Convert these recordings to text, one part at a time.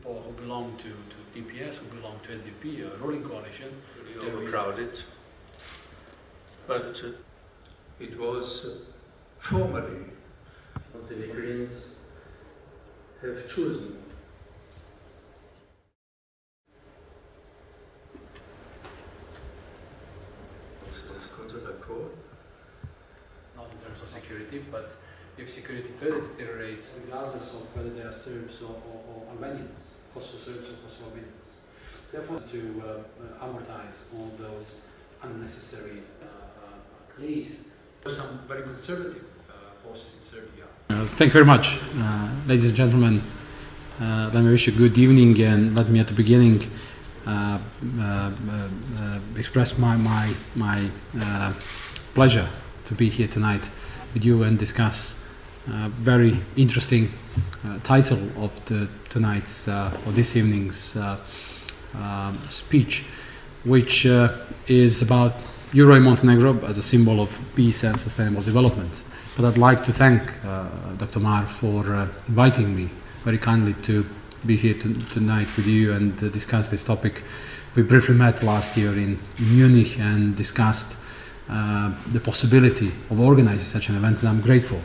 people who belong to DPS, who belong to SDP, a ruling coalition. Pretty overcrowded. But it was formally Montenegrins have chosen. Not in terms of security, but if security further deteriorates, regardless of whether they are Serbs or Albanians, Kosovo Serbs or Kosovo Albanians. Therefore, to amortize all those unnecessary at least some very conservative forces in Serbia. Thank you very much, ladies and gentlemen. Let me wish you a good evening, and let me at the beginning express my pleasure to be here tonight with you and discuss very interesting title of tonight's or this evening's speech, which is about Euro in Montenegro as a symbol of peace and sustainable development. But I'd like to thank Dr. Mar for inviting me very kindly to be here tonight with you and discuss this topic. We briefly met last year in Munich and discussed the possibility of organizing such an event, and I'm grateful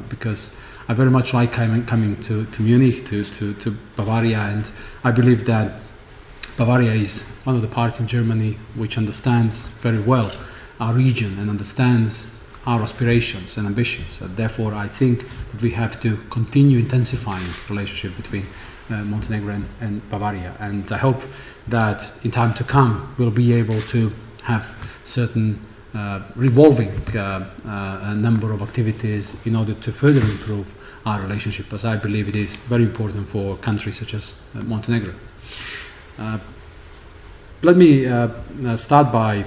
because I very much like coming to Munich, to Bavaria, and I believe that Bavaria is one of the parts in Germany which understands very well our region and understands our aspirations and ambitions. And therefore, I think that we have to continue intensifying the relationship between Montenegro and Bavaria. And I hope that in time to come, we'll be able to have certain revolving number of activities in order to further improve our relationship, as I believe it is very important for countries such as Montenegro. Let me start by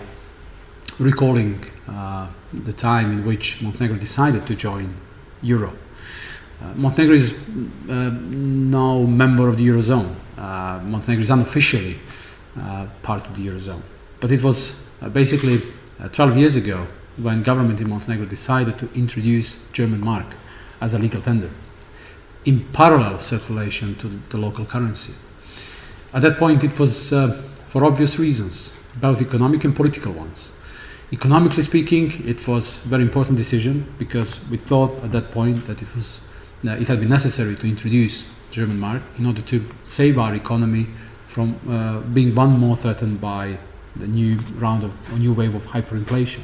recalling the time in which Montenegro decided to join Euro. Montenegro is now member of the Eurozone. Montenegro is unofficially part of the Eurozone. But it was basically 12 years ago when government in Montenegro decided to introduce German mark as a legal tender in parallel circulation to the local currency. At that point it was for obvious reasons, both economic and political ones. Economically speaking, it was a very important decision because we thought at that point that it had been necessary to introduce German mark in order to save our economy from being one more threatened by the new wave of hyperinflation.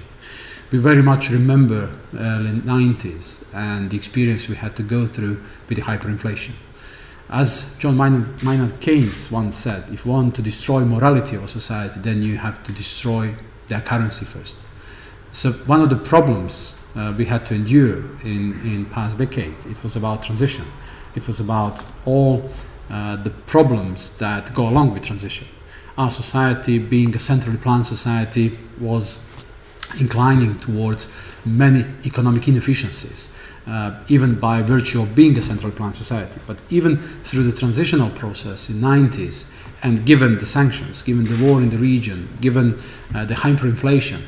We very much remember the early 90s and the experience we had to go through with the hyperinflation. As John Maynard Keynes once said, if you want to destroy morality of a society, then you have to destroy their currency first. So one of the problems we had to endure in past decades, it was about transition. It was about all the problems that go along with transition. Our society, being a centrally planned society, was inclining towards many economic inefficiencies, even by virtue of being a centrally planned society. But even through the transitional process in the 90s, and given the sanctions, given the war in the region, given the hyperinflation,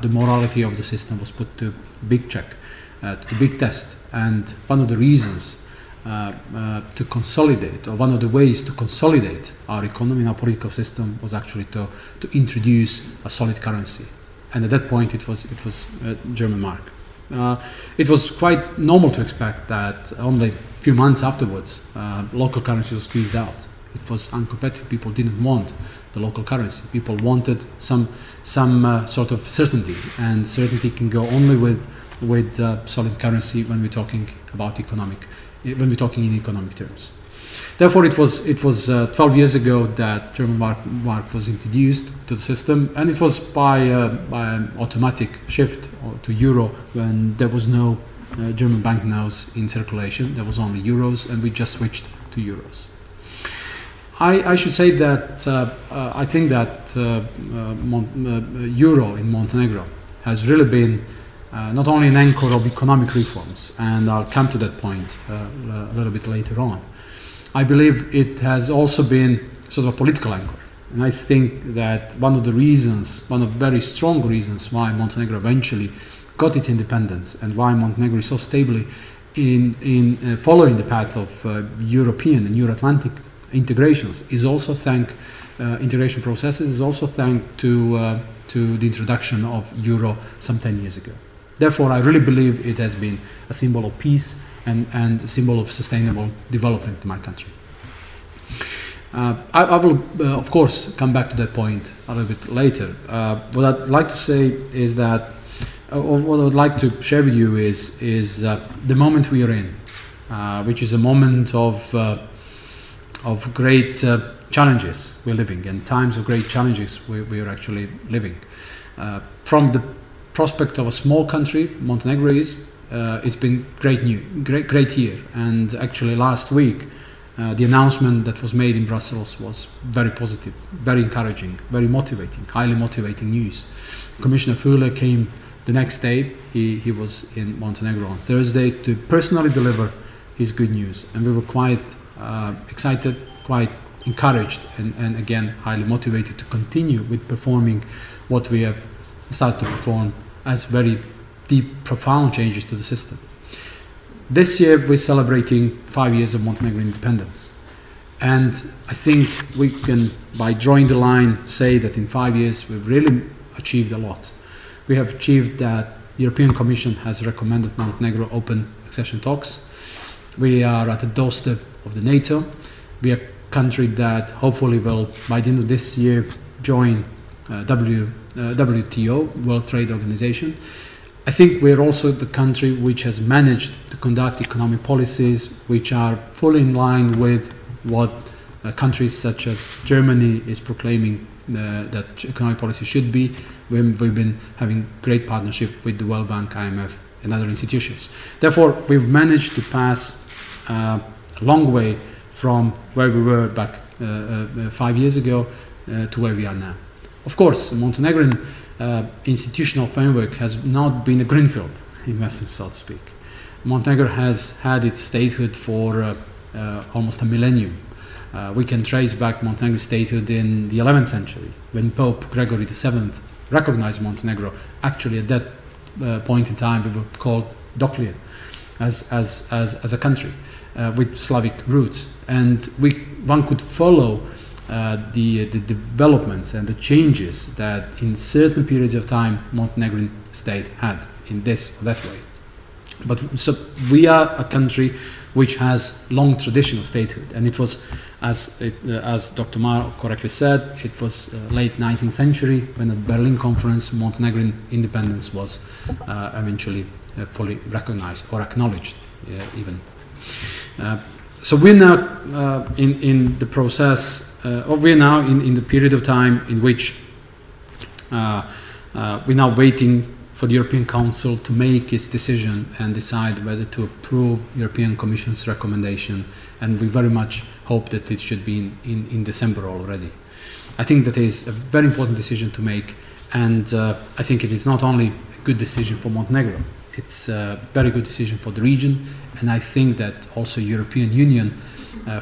the morality of the system was put to big check, to the big test. And one of the reasons to consolidate, or one of the ways to consolidate our economy and our political system was actually to introduce a solid currency. And at that point it was German mark. It was quite normal to expect that only a few months afterwards local currency was squeezed out. It was uncompetitive. People didn't want the local currency. People wanted some sort of certainty, and certainty can go only with solid currency when we're talking about when we're talking in economic terms. Therefore, it was 12 years ago that German mark was introduced to the system, and it was by an automatic shift to euro when there was no German banknotes in circulation. There was only euros, and we just switched to euros. I should say that I think that euro in Montenegro has really been not only an anchor of economic reforms, and I'll come to that point a little bit later on. I believe it has also been sort of a political anchor. And I think that one of the very strong reasons why Montenegro eventually got its independence and why Montenegro is so stably in following the path of European and Euro-Atlantic integrations is also integration processes is also thanks to the introduction of Euro some 10 years ago. Therefore, I really believe it has been a symbol of peace and a symbol of sustainable development in my country. I will, of course, come back to that point a little bit later. What I'd like to say is that, or what I would like to share with you is the moment we are in, which is a moment of great challenges we're living, and times of great challenges we are actually living. From the prospect of a small country, Montenegro it's been great year, and actually last week the announcement that was made in Brussels was very positive, very encouraging, very motivating, highly motivating news. Commissioner Füle came the next day. He was in Montenegro on Thursday to personally deliver his good news, and we were quite excited, quite encouraged, and again highly motivated to continue with performing what we have started to perform as very deep, profound changes to the system. This year we're celebrating 5 years of Montenegrin independence, and I think we can, by drawing the line, say that in 5 years we've really achieved a lot. We have achieved that the European Commission has recommended Montenegro open accession talks. We are at the doorstep of the NATO. We are a country that hopefully will, by the end of this year, join WTO, World Trade Organization. I think we're also the country which has managed to conduct economic policies which are fully in line with what countries such as Germany is proclaiming that economic policy should be. We've been having great partnership with the World Bank, IMF, and other institutions. Therefore, we've managed to pass a long way from where we were back 5 years ago to where we are now. Of course, the Montenegrin institutional framework has not been a greenfield investment, so to speak. Montenegro has had its statehood for almost a millennium. We can trace back Montenegro's statehood in the 11th century, when Pope Gregory VII recognized Montenegro. Actually, at that point in time, we were called Doklian as a country with Slavic roots, and one could follow the developments and the changes that in certain periods of time Montenegrin state had in this or that way. But so we are a country which has long tradition of statehood, and it was, as Dr. Mar correctly said, it was late 19th century when at the Berlin Conference Montenegrin independence was eventually fully recognized or acknowledged even. So we're now in the process, or we're now in the period of time in which we're now waiting for the European Council to make its decision and decide whether to approve European Commission's recommendation, and we very much hope that it should be in December already. I think that is a very important decision to make, and I think it is not only a good decision for Montenegro, it's a very good decision for the region, and I think that also European Union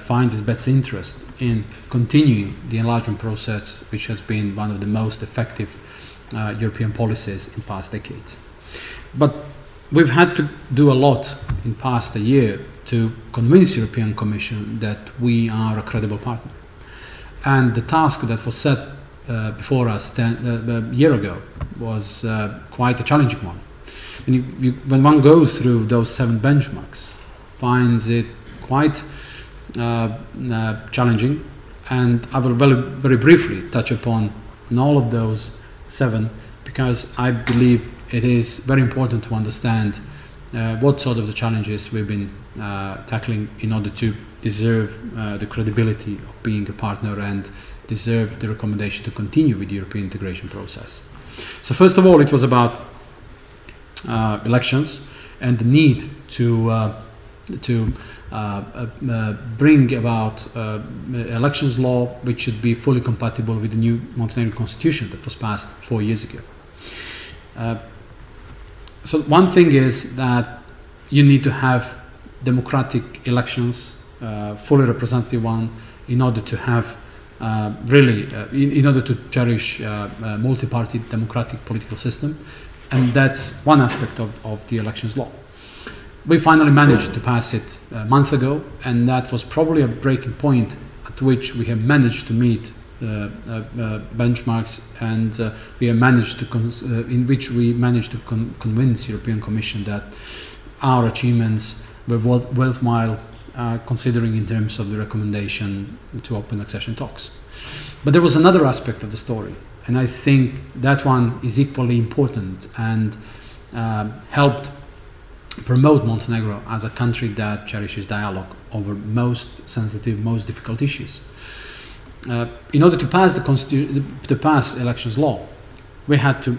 finds its best interest in continuing the enlargement process, which has been one of the most effective European policies in past decades. But we've had to do a lot in past a year to convince the European Commission that we are a credible partner. And the task that was set before us a year ago was quite a challenging one. When one goes through those 7 benchmarks, finds it quite challenging, and I will very briefly touch upon all of those 7, because I believe it is very important to understand what sort of the challenges we've been tackling in order to deserve the credibility of being a partner and deserve the recommendation to continue with the European integration process. So first of all, it was about elections and the need to bring about elections law which should be fully compatible with the new Montenegrin constitution that was passed 4 years ago. So one thing is that you need to have democratic elections, fully representative one, in order to have in order to cherish a multi-party democratic political system, and that's one aspect of the elections law. We finally managed to pass it a month ago, and that was probably a breaking point at to which we have managed to meet benchmarks, and we have managed to in which we managed to convince European Commission that our achievements were worthwhile considering in terms of the recommendation to open accession talks. But there was another aspect of the story, and I think that one is equally important and helped promote Montenegro as a country that cherishes dialogue over most sensitive, most difficult issues. In order to pass elections law, we had to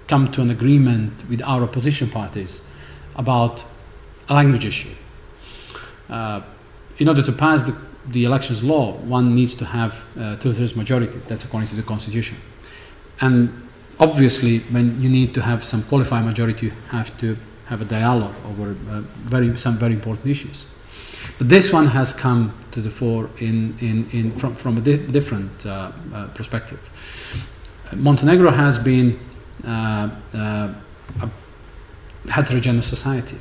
come to an agreement with our opposition parties about a language issue. In order to pass the elections law, one needs to have 2/3 majority. That's according to the constitution. And obviously, when you need to have some qualified majority, you have to have a dialogue over some very important issues. But this one has come to the fore from a different perspective. Montenegro has been a heterogeneous society,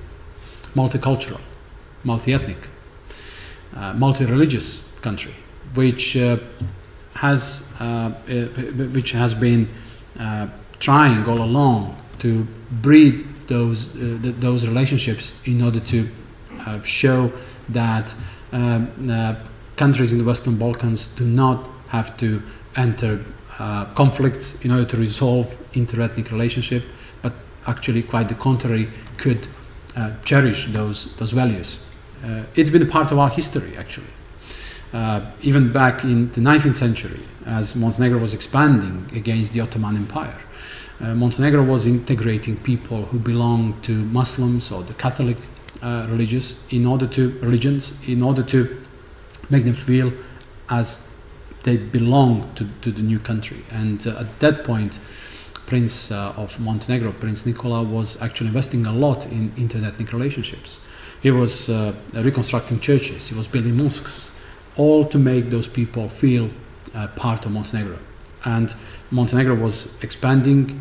multicultural, multi-ethnic, multi-religious country, which has been trying all along to breed those relationships in order to show that countries in the Western Balkans do not have to enter conflicts in order to resolve inter-ethnic relationship, but actually quite the contrary, could cherish those values. It's been a part of our history, actually. Even back in the 19th century, as Montenegro was expanding against the Ottoman Empire, Montenegro was integrating people who belonged to Muslims or the Catholic religions in order to make them feel as they belong to the new country. And at that point, Prince of Montenegro, Prince Nikola, was actually investing a lot in inter-ethnic relationships. He was reconstructing churches, he was building mosques, all to make those people feel part of Montenegro. And Montenegro was expanding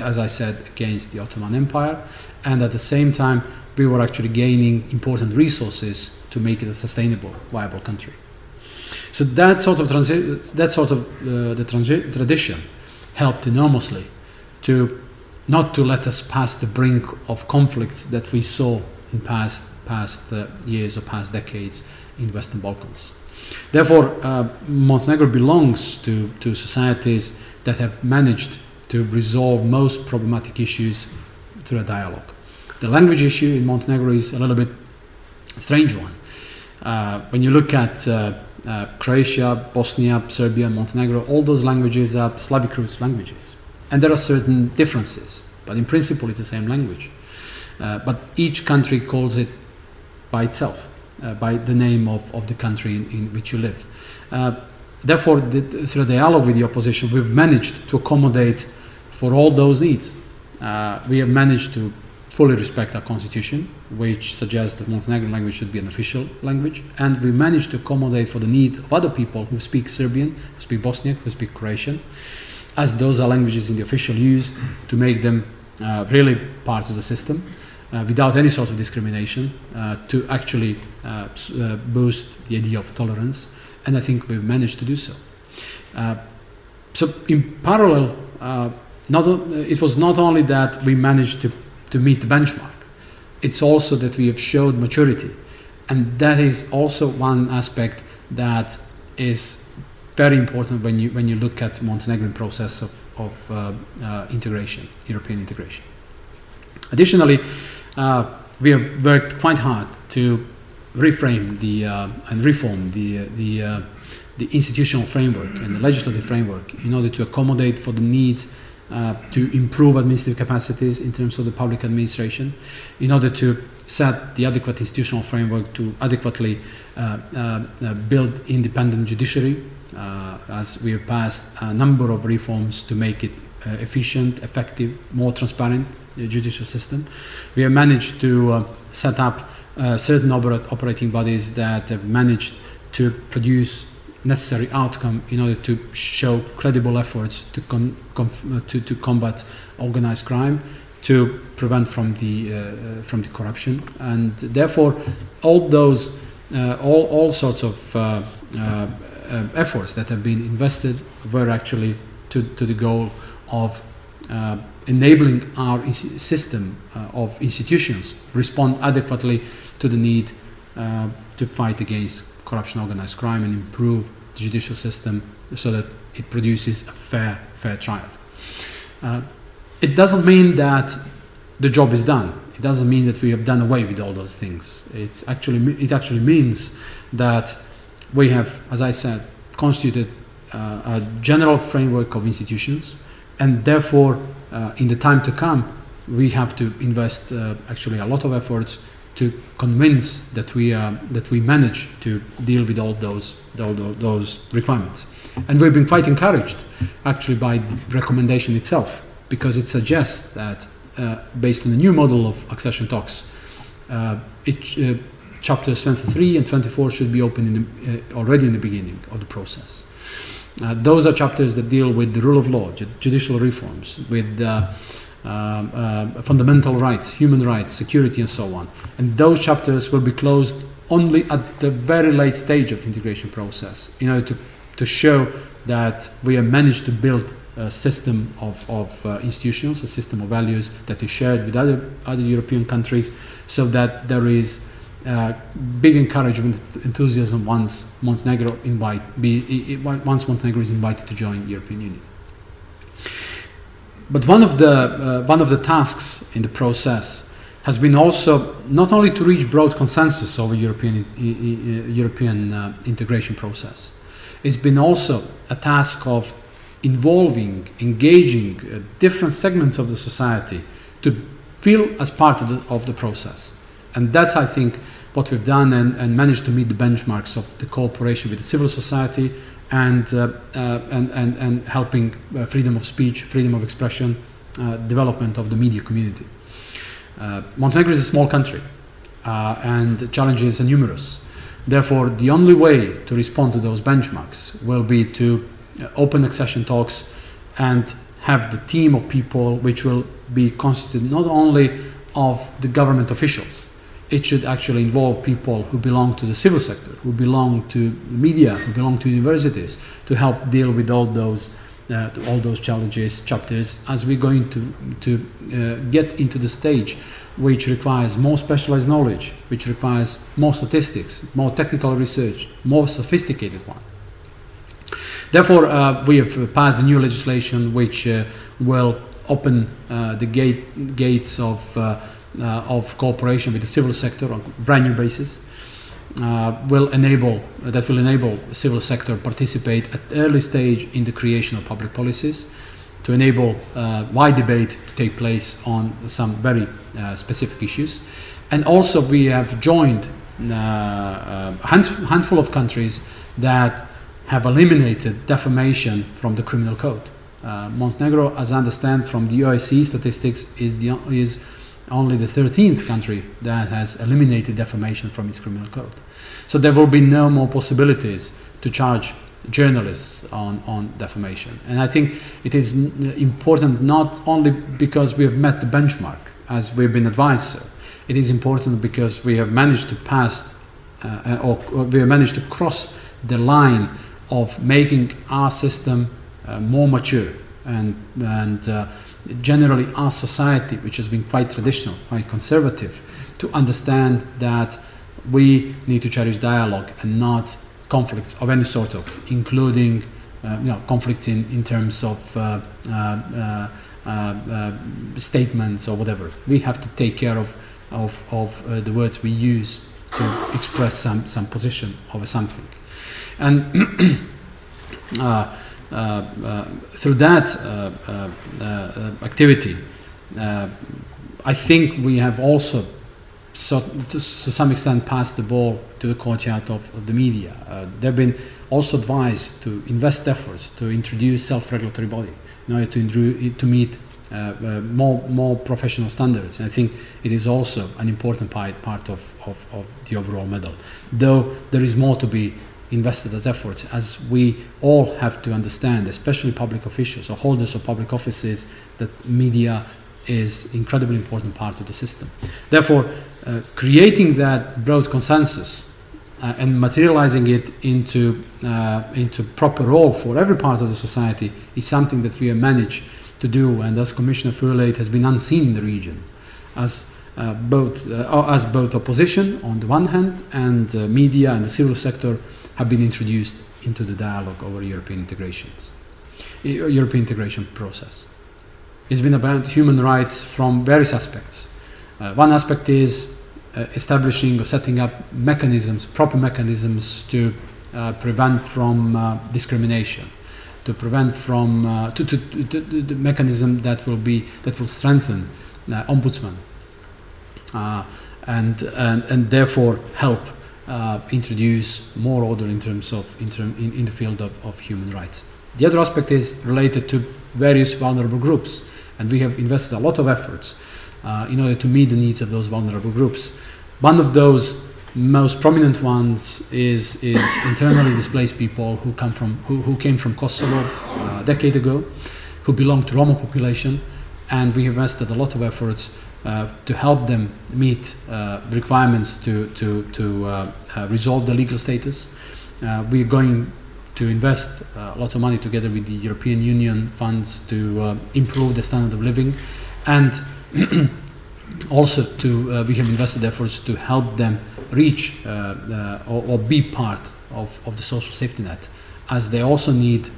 as I said, against the Ottoman Empire, and at the same time we were actually gaining important resources to make it a sustainable, viable country. So that sort of tradition helped enormously to not to let us pass the brink of conflicts that we saw in past years or past decades in the Western Balkans. Therefore, Montenegro belongs to societies that have managed to resolve most problematic issues through a dialogue. The language issue in Montenegro is a little bit strange one. When you look at Croatia, Bosnia, Serbia, Montenegro, all those languages are Slavic roots languages. And there are certain differences, but in principle it's the same language. But each country calls it by itself, by the name of the country in which you live. Therefore, through the dialogue with the opposition, we've managed to accommodate for all those needs. We have managed to fully respect our constitution, which suggests that Montenegrin language should be an official language, and we managed to accommodate for the need of other people who speak Serbian, who speak Bosniak, who speak Croatian, as those are languages in the official use, to make them really part of the system, without any sort of discrimination, to actually boost the idea of tolerance, and I think we've managed to do so. So in parallel, it was not only that we managed to meet the benchmark, it's also that we have showed maturity, and that is also one aspect that is very important when you look at Montenegrin process of integration, European integration. Additionally, we have worked quite hard to reframe and reform the institutional framework and the legislative framework in order to accommodate for the needs to improve administrative capacities in terms of the public administration, in order to set the adequate institutional framework to adequately build independent judiciary, as we have passed a number of reforms to make it efficient, effective, more transparent judicial system. We have managed to set up certain operating bodies that have managed to produce necessary outcome in order to show credible efforts to combat organized crime, to prevent from the corruption, and therefore all those all sorts of efforts that have been invested were actually to the goal of enabling our system of institutions respond adequately to the need to fight against corruption, organized crime, and improve the judicial system so that it produces a fair trial. It doesn't mean that the job is done. It doesn't mean that we have done away with all those things. It actually means that we have, as I said, constituted a general framework of institutions, and therefore in the time to come we have to invest actually a lot of efforts to convince that we manage to deal with all those requirements. And we've been quite encouraged actually by the recommendation itself, because it suggests that based on the new model of accession talks, chapters 23 and 24 should be open already in the beginning of the process. Those are chapters that deal with the rule of law, judicial reforms, with fundamental rights, human rights, security, and so on. And those chapters will be closed only at the very late stage of the integration process, in order to show that we have managed to build a system of institutions, a system of values that is shared with other European countries, so that there is big encouragement, enthusiasm once Montenegro is invited to join the European Union. But one of the tasks in the process has been also not only to reach broad consensus over European integration process. It's been also a task of involving, engaging different segments of the society to feel as part of the process. And that's, I think, what we've done, and managed to meet the benchmarks of the cooperation with the civil society and helping freedom of speech, freedom of expression, development of the media community. Montenegro is a small country and the challenges are numerous. Therefore, the only way to respond to those benchmarks will be to open accession talks and have the team of people which will be constituted not only of the government officials. It should actually involve people who belong to the civil sector, who belong to the media, who belong to universities, to help deal with all those chapters, as we're going to get into the stage which requires more specialized knowledge, which requires more statistics, more technical research, more sophisticated one. Therefore, we have passed a new legislation which will open the gates of cooperation with the civil sector on a brand new basis. Will enable civil sector participate at early stage in the creation of public policies, to enable wide debate to take place on some very specific issues. And also we have joined a handful of countries that have eliminated defamation from the criminal code. Montenegro, as I understand from the OSCE statistics, is only the 13th country that has eliminated defamation from its criminal code. So there will be no more possibilities to charge journalists on defamation. And I think it is important not only because we have met the benchmark, as we've been advised so. It is important because we have managed to pass, or we have managed to cross the line of making our system more mature and generally our society, which has been quite traditional, quite conservative, to understand that we need to cherish dialogue and not conflicts of any sort of, including conflicts in terms of statements or whatever. We have to take care of the words we use to express some position over something. And through that activity, I think we have also, to some extent, passed the ball to the courtyard of the media. They've been also advised to invest efforts to introduce self-regulatory body in order to meet more professional standards. And I think it is also an important part of the overall medal. Though there is more to be invested as efforts, as we all have to understand, especially public officials or holders of public offices, that media is incredibly important part of the system. Therefore, creating that broad consensus and materializing it into proper role for every part of the society is something that we have managed to do, and as Commissioner Füle, it has been unseen in the region, as both opposition on the one hand and media and the civil sector have been introduced into the dialogue over European integration process. It's been about human rights from various aspects. One aspect is establishing or setting up mechanisms, proper mechanisms to prevent from discrimination, to prevent from the mechanism that will strengthen ombudsman and therefore help introduce more order in terms of in the field of human rights. The other aspect is related to various vulnerable groups, and we have invested a lot of efforts in order to meet the needs of those vulnerable groups. One of those most prominent ones is internally displaced people who came from Kosovo a decade ago, who belong to Roma population, and we have invested a lot of efforts to help them meet requirements to resolve the legal status. We are going to invest a lot of money together with the European Union funds to improve the standard of living, and also we have invested efforts to help them reach or be part of the social safety net, as they also need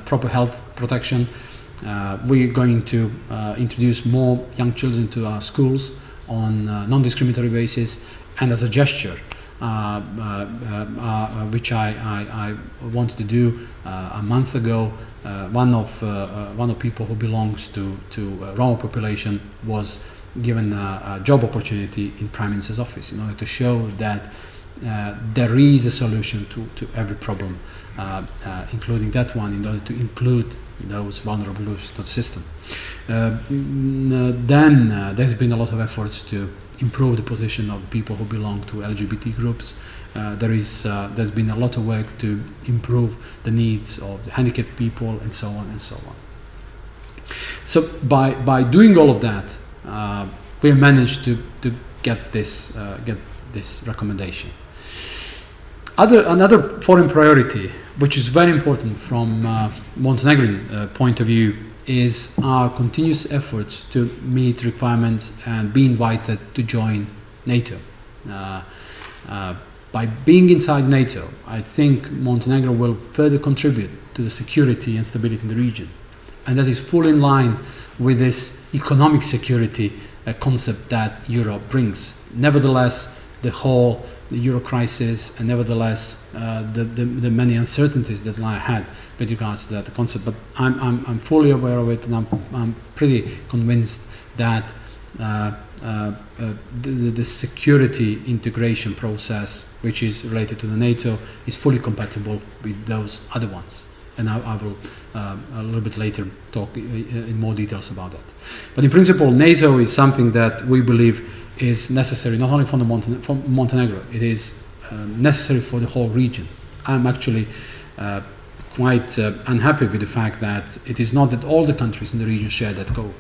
proper health protection. We are going to introduce more young children to our schools on a non-discriminatory basis, and as a gesture, which I wanted to do a month ago, one of people who belongs to Roma population was given a job opportunity in Prime Minister's office in order to show that there is a solution to every problem, including that one, in order to include those vulnerable groups to the system. Then there's been a lot of efforts to improve the position of people who belong to LGBT groups. There's been a lot of work to improve the needs of the handicapped people, and so on and so on. So by doing all of that, we have managed to get this recommendation. Another foreign priority, which is very important from Montenegrin point of view, is our continuous efforts to meet requirements and be invited to join NATO. By being inside NATO, I think Montenegro will further contribute to the security and stability in the region, and that is fully in line with this economic security concept that Europe brings. Nevertheless, the Euro crisis, and nevertheless the many uncertainties that lie ahead with regards to that concept. But I'm fully aware of it, and I'm pretty convinced that the security integration process, which is related to the NATO, is fully compatible with those other ones. And I will a little bit later talk in more details about that. But in principle, NATO is something that we believe is necessary not only for Montenegro, it is necessary for the whole region. I'm actually quite unhappy with the fact that it is not that all the countries in the region share that goal.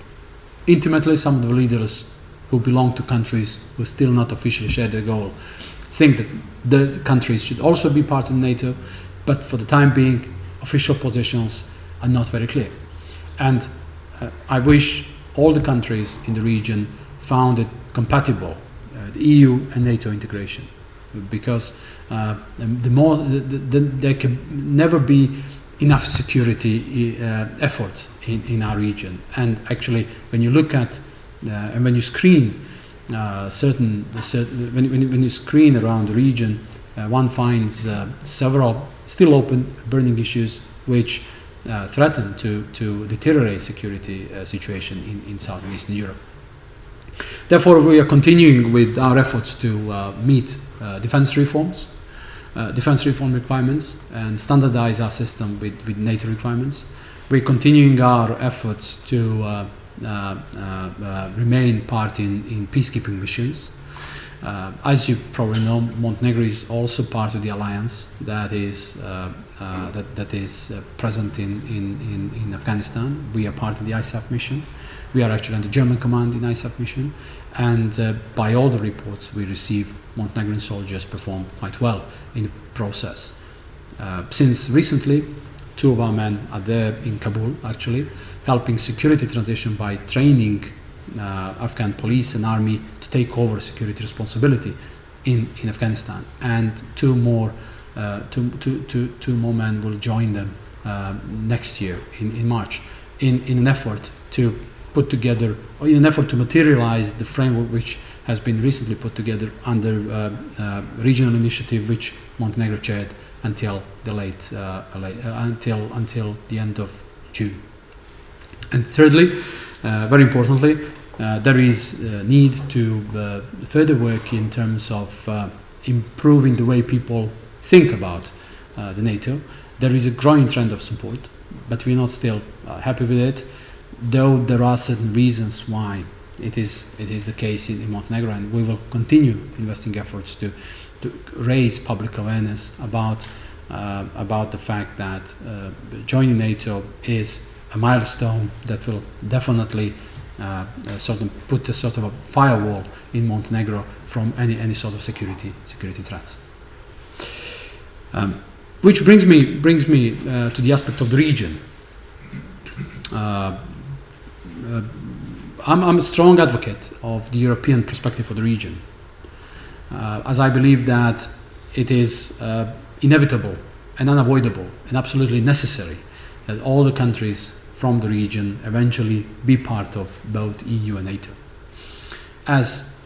Intimately, some of the leaders who belong to countries who still not officially share the goal think that the countries should also be part of NATO, but for the time being, official positions are not very clear. And I wish all the countries in the region found it compatible, the EU and NATO integration, because there can never be enough security efforts in our region. And actually, when you look at and when you screen when you screen around the region, one finds several still open, burning issues which threaten to deteriorate security situation in South and Eastern Europe. Therefore, we are continuing with our efforts to meet defense reform requirements, and standardize our system with NATO requirements. We're continuing our efforts to remain part in peacekeeping missions. As you probably know, Montenegro is also part of the alliance that is present in Afghanistan. We are part of the ISAF mission. We are actually under German command in ISAF mission, and by all the reports we receive, Montenegrin soldiers performed quite well in the process. Since recently, 2 of our men are there in Kabul, actually, helping security transition by training Afghan police and army to take over security responsibility in Afghanistan. And 2 more men will join them next year in March in an effort to put together, or in an effort to materialize the framework which has been recently put together under regional initiative which Montenegro chaired until the until the end of June. And thirdly, very importantly, there is need to further work in terms of improving the way people think about the NATO. There is a growing trend of support, but we're not still happy with it, though there are certain reasons why it is the case in Montenegro, and we will continue investing efforts to raise public awareness about the fact that joining NATO is a milestone that will definitely sort of put a sort of a firewall in Montenegro from any sort of security threats. Which brings me to the aspect of the region. I'm a strong advocate of the European perspective for the region, as I believe that it is inevitable and unavoidable and absolutely necessary that all the countries from the region eventually be part of both EU and NATO, as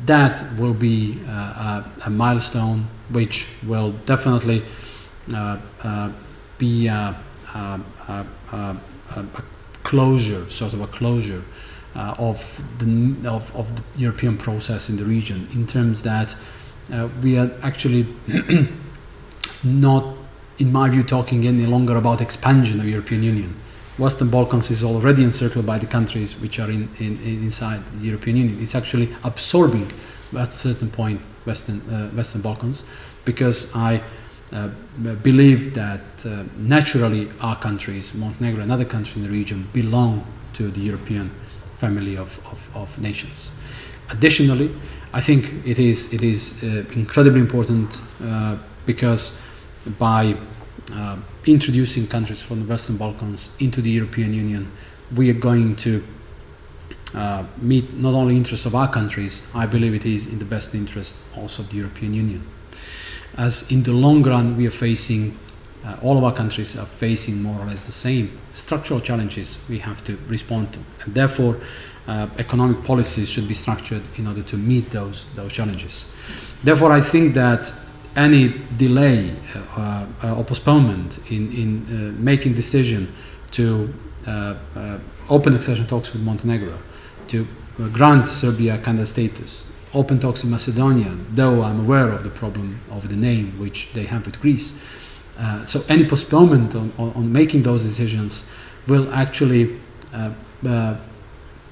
that will be a milestone which will definitely be a closure, sort of a closure of the European process in the region, in terms that we are actually not, in my view, talking any longer about expansion of European Union. Western Balkans is already encircled by the countries which are inside the European Union. It's actually absorbing, at a certain point, Western Balkans, because I believe that naturally our countries, Montenegro and other countries in the region, belong to the European family of nations. Additionally, I think it is incredibly important because by introducing countries from the Western Balkans into the European Union, we are going to meet not only interests of our countries, I believe it is in the best interest also of the European Union. As in the long run we are facing, all of our countries are facing more or less the same structural challenges we have to respond to, and therefore economic policies should be structured in order to meet those challenges. Therefore I think that any delay or postponement in making decision to open accession talks with Montenegro, to grant Serbia candidate status, open talks in Macedonia, though I'm aware of the problem of the name which they have with Greece. So any postponement on making those decisions will actually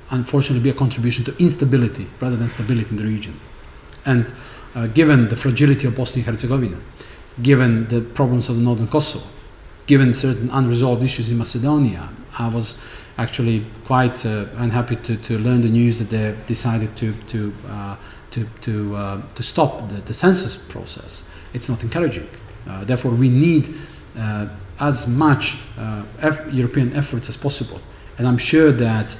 unfortunately be a contribution to instability rather than stability in the region. And given the fragility of Bosnia and Herzegovina, given the problems of the northern Kosovo, given certain unresolved issues in Macedonia, I was actually quite unhappy to learn the news that they decided to stop the census process. It's not encouraging. Therefore, we need as much European efforts as possible, and I'm sure that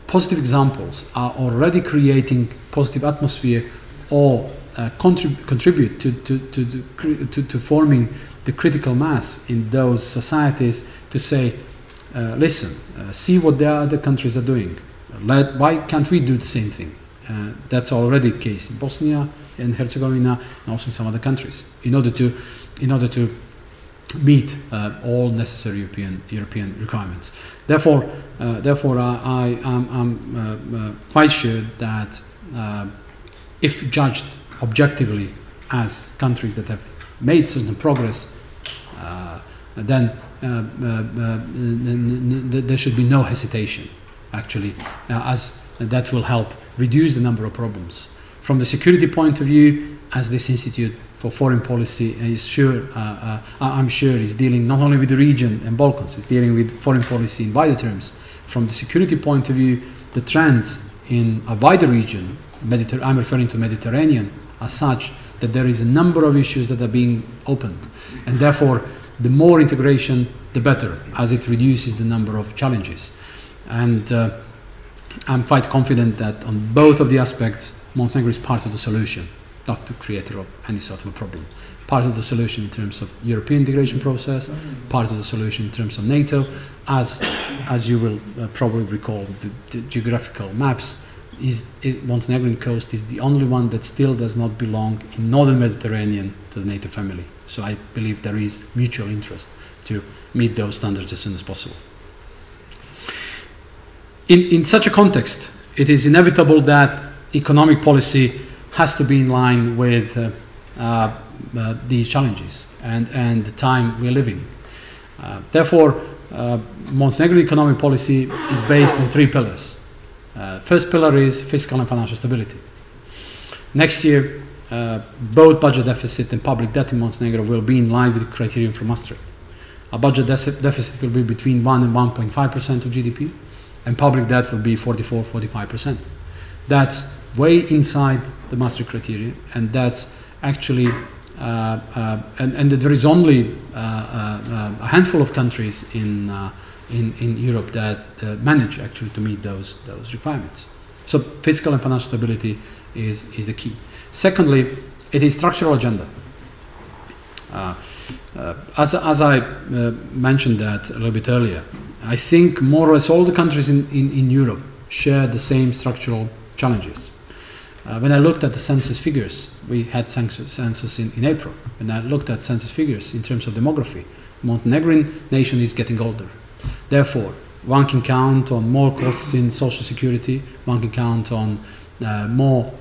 positive examples are already creating positive atmosphere or contribute to forming the critical mass in those societies to say, listen, see what the other countries are doing. Why can't we do the same thing? That's already the case in Bosnia and Herzegovina and also in some other countries, in order to meet all necessary European requirements. Therefore, I'm quite sure that if judged objectively as countries that have made certain progress, then there should be no hesitation, actually, as that will help reduce the number of problems. From the security point of view, as this Institute for Foreign Policy is I'm sure is dealing not only with the region and Balkans, it's dealing with foreign policy in wider terms. From the security point of view, the trends in a wider region I'm referring to Mediterranean as such, that there is a number of issues that are being opened. And therefore, the more integration, the better, as it reduces the number of challenges. And I'm quite confident that on both of the aspects, Montenegro is part of the solution, not the creator of any sort of a problem. Part of the solution in terms of European integration process, part of the solution in terms of NATO, as you will probably recall, the geographical maps, Montenegrin coast is the only one that still does not belong in northern Mediterranean to the NATO family. So I believe there is mutual interest to meet those standards as soon as possible. In such a context, it is inevitable that economic policy has to be in line with these challenges and the time we're living. Therefore, Montenegrin economic policy is based on 3 pillars. First pillar is fiscal and financial stability. Next year, both budget deficit and public debt in Montenegro will be in line with the criterion for Maastricht. Our budget deficit will be between 1 and 1.5% of GDP, and public debt will be 44–45%. That's way inside the Maastricht criteria, and that's actually, and there is only a handful of countries in Europe that manage actually to meet those requirements. So fiscal and financial stability is the key. Secondly, it is structural agenda. As I mentioned that a little bit earlier, I think more or less all the countries in Europe share the same structural challenges. When I looked at the census figures, we had census in April. When I looked at census figures in terms of demography, Montenegrin nation is getting older. Therefore, one can count on more costs in social security, one can count on more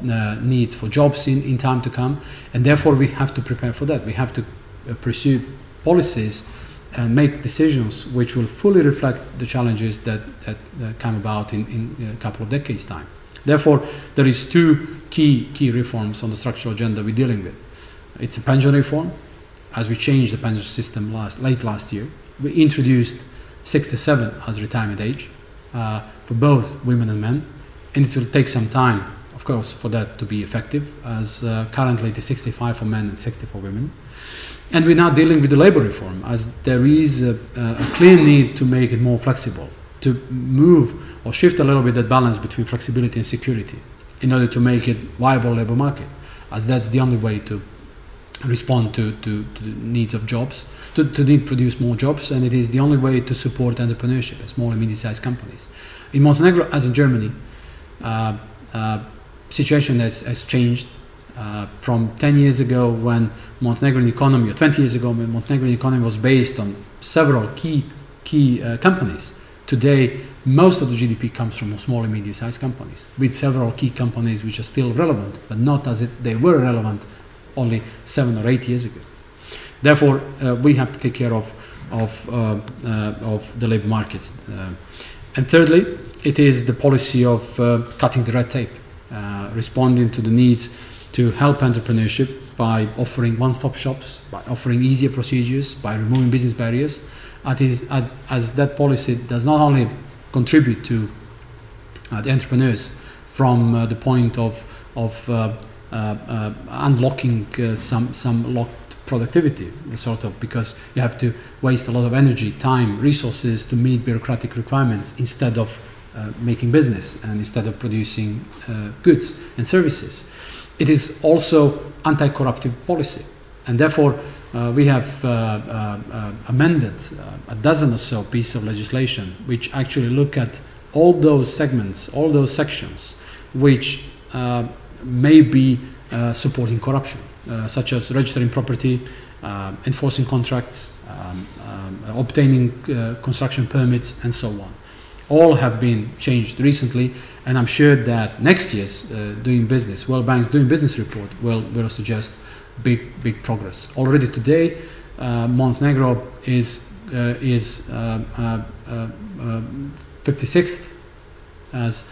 needs for jobs in time to come, and therefore we have to prepare for that. We have to pursue policies and make decisions which will fully reflect the challenges that come about in a couple of decades' time. Therefore, there is 2 key reforms on the structural agenda we're dealing with. It's a pension reform, as we changed the pension system late last year. We introduced 67 as retirement age for both women and men, and it will take some time, of course, for that to be effective, as currently it is 65 for men and 60 for women. And we're now dealing with the labor reform, as there is a clear need to make it more flexible, to move or shift a little bit that balance between flexibility and security in order to make it viable labor market, as that's the only way to respond to the needs of jobs, to produce more jobs, and it is the only way to support entrepreneurship, small and medium-sized companies. In Montenegro, as in Germany, situation has changed from 10 years ago when Montenegrin economy, or 20 years ago when Montenegrin economy was based on several key companies. Today, most of the GDP comes from small and medium-sized companies, with several key companies which are still relevant, but not as they were relevant only 7 or 8 years ago. Therefore, we have to take care of the labor markets. And thirdly, it is the policy of cutting the red tape, responding to the needs to help entrepreneurship by offering one-stop shops, by offering easier procedures, by removing business barriers, as that policy does not only contribute to the entrepreneurs from the point of unlocking some locked productivity, sort of, because you have to waste a lot of energy, time, resources to meet bureaucratic requirements instead of making business and instead of producing goods and services. It is also anti-corruptive policy, and therefore we have amended a dozen or so pieces of legislation which actually look at all those segments, all those sections which may be supporting corruption, such as registering property, enforcing contracts, obtaining construction permits, and so on. All have been changed recently, and I'm sure that next year's World Bank's Doing Business report will suggest big progress. Already today, Montenegro is 56th, as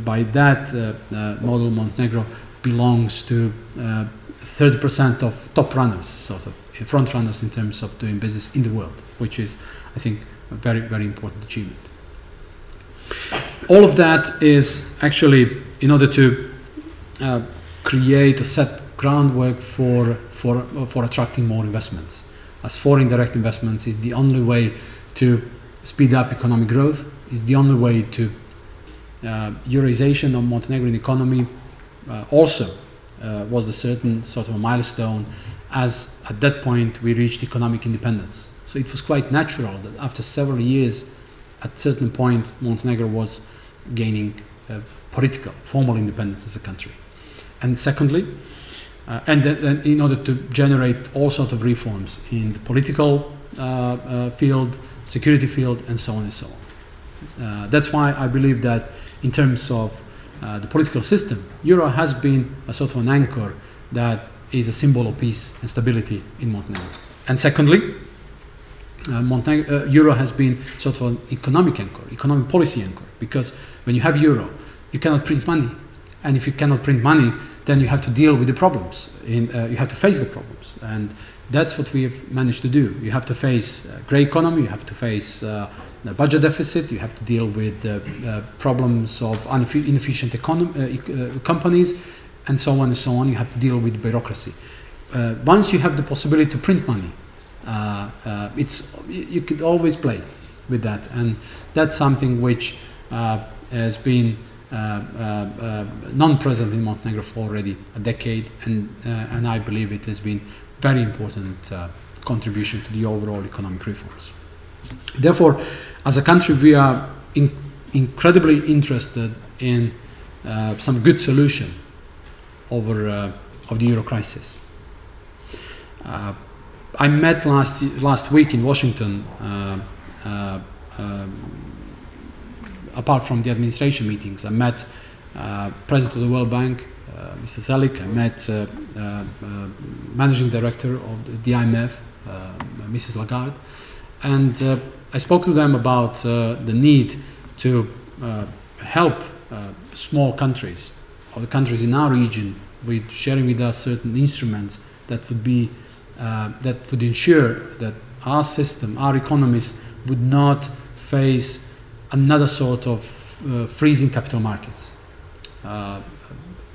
by that model, Montenegro belongs to 30% of top runners, sort of front runners in terms of doing business in the world, which is, I think, a very important achievement. All of that is actually in order to create or set groundwork for attracting more investments, as foreign direct investments is the only way to speed up economic growth, is the only way to Euroization of Montenegrin economy also was a certain sort of a milestone, as at that point we reached economic independence. So it was quite natural that after several years, at a certain point, Montenegro was gaining political, formal independence as a country. And secondly, and in order to generate all sorts of reforms in the political field, security field, and so on and so on. That's why I believe that in terms of the political system, Euro has been a sort of an anchor that is a symbol of peace and stability in Montenegro. And secondly, Euro has been sort of an economic anchor, economic policy anchor, because when you have Euro, you cannot print money. And if you cannot print money, then you have to deal with the problems. You have to face the problems. And that's what we have managed to do. You have to face grey economy, you have to face the budget deficit, you have to deal with problems of inefficient companies, and so on and so on. You have to deal with bureaucracy. Once you have the possibility to print money, you could always play with that. And that's something which has been non-present in Montenegro for already a decade, and I believe it has been very important contribution to the overall economic reforms. Therefore, as a country, we are incredibly interested in some good solution of the Euro crisis. I met last week in Washington, apart from the administration meetings, I met President of the World Bank, Mr. Zelik. I met Managing Director of the IMF, Mrs. Lagarde, and I spoke to them about the need to help small countries, or the countries in our region, with sharing with us certain instruments that would be that would ensure that our system, our economies, would not face another sort of freezing capital markets.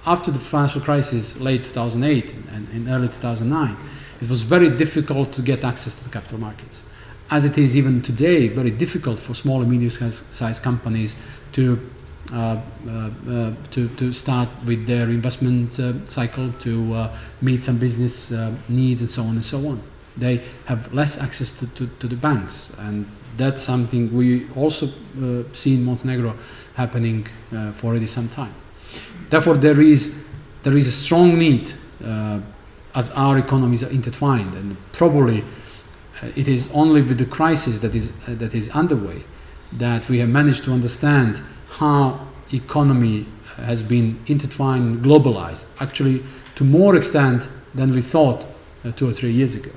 After the financial crisis, late 2008 and early 2009, it was very difficult to get access to the capital markets. As it is even today, very difficult for small and medium-sized companies to start with their investment cycle, to meet some business needs, and so on and so on. They have less access to the banks, and that's something we also see in Montenegro happening for already some time. Therefore, there is a strong need, as our economies are intertwined, and probably it is only with the crisis that is underway that we have managed to understand how economy has been intertwined, globalized, actually to more extent than we thought 2 or 3 years ago.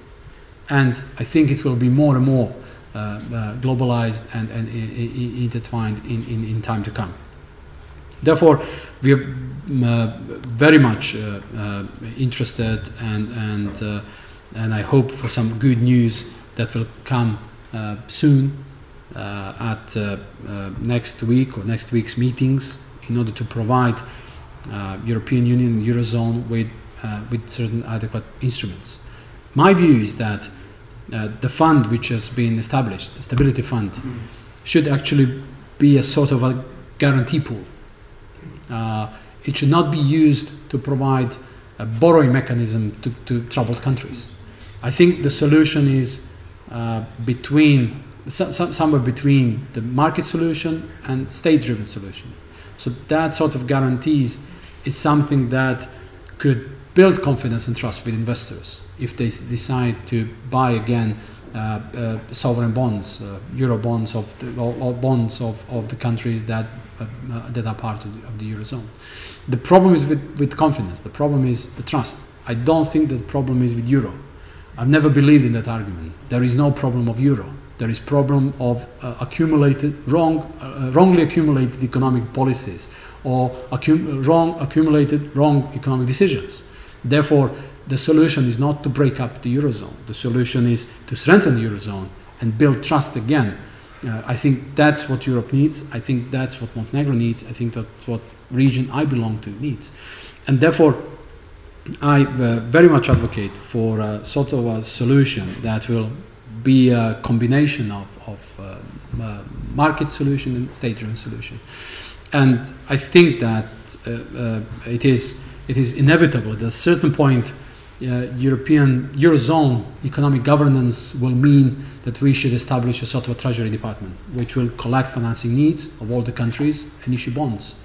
And I think it will be more and more globalized and intertwined in time to come. Therefore, we are very much interested, and I hope for some good news that will come soon at next week or next week's meetings, in order to provide European Union and Eurozone with certain adequate instruments. My view is that the fund which has been established, the Stability Fund, should actually be a sort of a guarantee pool. It should not be used to provide a borrowing mechanism to troubled countries. I think the solution is somewhere between the market solution and state-driven solution. So that sort of guarantees is something that could build confidence and trust with investors if they decide to buy again sovereign bonds, euro bonds or bonds of the countries that are part of the Eurozone. The problem is with confidence. The problem is the trust. I don't think the problem is with euro. I've never believed in that argument. There is no problem of euro. There is problem of wrongly accumulated economic policies, or wrong economic decisions. Therefore, the solution is not to break up the Eurozone. The solution is to strengthen the Eurozone and build trust again I think that's what Europe needs. I think that's what Montenegro needs. I think that's what region I belong to needs. And therefore, I very much advocate for a sort of a solution that will be a combination of market solution and state-driven solution. And I think that it is inevitable that at a certain point Eurozone economic governance will mean that we should establish a sort of a treasury department which will collect financing needs of all the countries and issue bonds.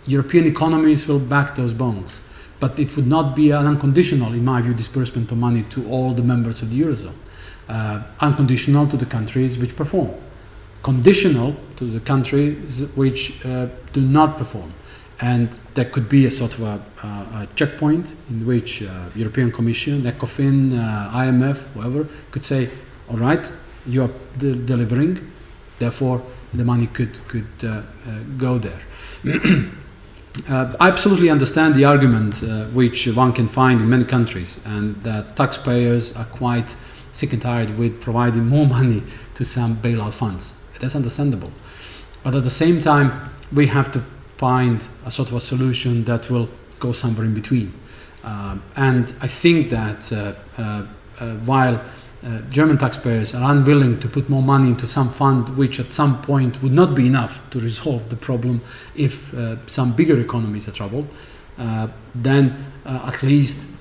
European economies will back those bonds, but it would not be an unconditional, in my view, disbursement of money to all the members of the Eurozone. Unconditional to the countries which perform, conditional to the countries which do not perform. And there could be a sort of a checkpoint in which European Commission, ECOFIN, IMF, whoever, could say, all right, you are delivering, therefore the money could go there. I absolutely understand the argument which one can find in many countries, and that taxpayers are quite sick and tired with providing more money to some bailout funds. That's understandable. But at the same time, we have to find a sort of a solution that will go somewhere in between. And I think that while German taxpayers are unwilling to put more money into some fund which at some point would not be enough to resolve the problem if some bigger economies are troubled, then at least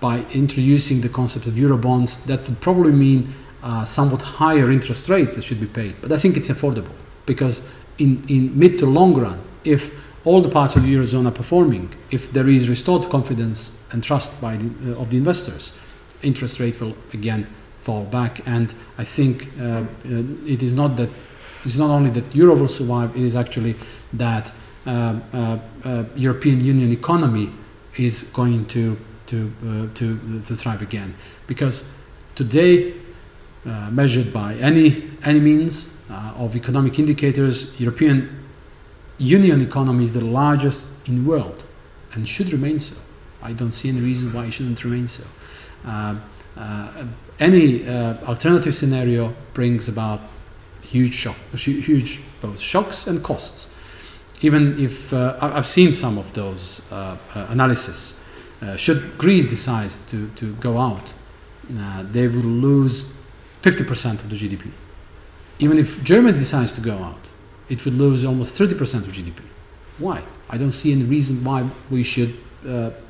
by introducing the concept of Eurobonds, that would probably mean somewhat higher interest rates that should be paid. But I think it's affordable, because in mid to long run, if all the parts of the Eurozone are performing, if there is restored confidence and trust of the investors, interest rate will again fall back. And I think it's not only that Euro will survive, it is actually that European Union economy is going to thrive again. Because today, measured by any means of economic indicators, European Union economy is the largest in the world and should remain so. I don't see any reason why it shouldn't remain so. Any alternative scenario brings about huge both shocks and costs. Even if I've seen some of those analysis, should Greece decide to go out, they will lose 50% of the GDP. Even if Germany decides to go out, it would lose almost 30% of GDP. Why? I don't see any reason why we should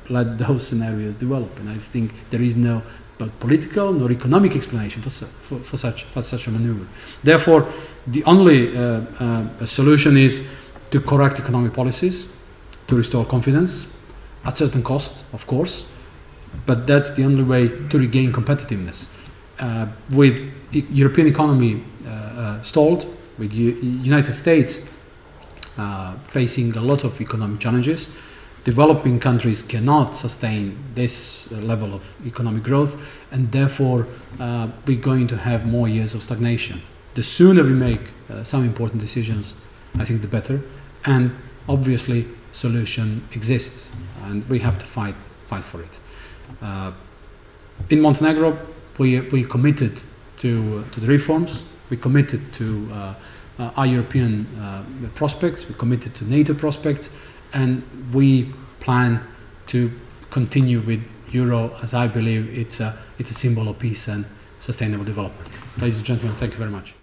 let those scenarios develop, and I think there is no political nor economic explanation for such a maneuver. Therefore, the only solution is to correct economic policies, to restore confidence, at certain cost, of course, but that's the only way to regain competitiveness. With European economy stalled, with United States facing a lot of economic challenges, developing countries cannot sustain this level of economic growth, and therefore we're going to have more years of stagnation. The sooner we make some important decisions, I think the better. And obviously, solution exists, and we have to fight for it. In Montenegro, we committed to the reforms. We committed to our European prospects. We committed to NATO prospects, and we plan to continue with Euro, as I believe it's a symbol of peace and sustainable development. Ladies and gentlemen, thank you very much.